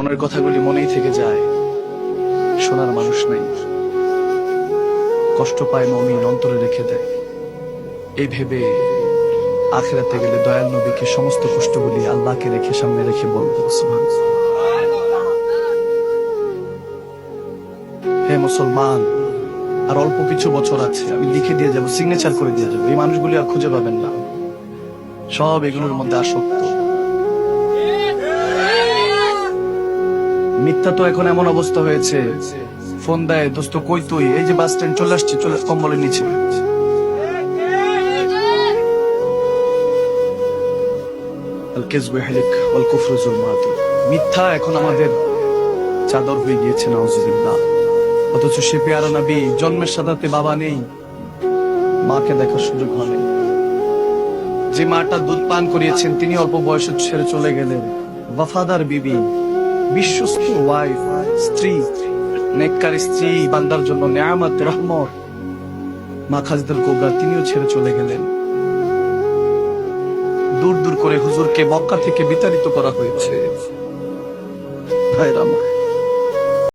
মনের কথাগুলি মনেই থেকে যায়, শোনার মানুষ নাই। কষ্ট পায় মুমিন, অন্তরে রেখে দেয়। এই ভেবে আখিরাতে গেলে দয়াল নবীকে সমস্ত কষ্টগুলি আল্লাহকে রেখে সামনে রেখে বলবো সুবহানাল্লাহ। হে মুসলমান, আর অল্প কিছু বছর আছে, আমি লিখে দিয়ে যাবো, সিগনেচার করে দিয়ে যাবো। এই মানুষগুলি আর খুঁজে পাবেন না, সব এগুলোর মধ্যে আসক্ত। মিথ্যা তো এখন এমন অবস্থা হয়েছে, ফোন দেয়, দোস্ত কই তুই? এই যে বাস স্ট্যান্ড, চলে আসছি, চলে কম্বলের নিচে। মিথ্যা এখন আমাদের চাদর হয়ে গিয়েছে, নাউজুবিল্লাহ। অথচ সে পেয়ারা নবী, জন্মের সাথে বাবা নেই, মাকে দেখার সুযোগ হয়নি। যে মাটা দুধ পান করিয়েছেন তিনি অল্প বয়সে ছেড়ে চলে গেলেন। ওয়াফাদার বিবি, বিশ্বস্ত ওয়াইফ, স্ত্রী, নেককার স্ত্রী, বান্দার জন্য নেয়ামত, রহমত, মা খাজদার কোবরা, তিনিও ছেড়ে চলে গেলেন। দূর দূর করে হুজুরকে মক্কা থেকে বিতাড়িত করা হয়েছে। ভাইরা আমার,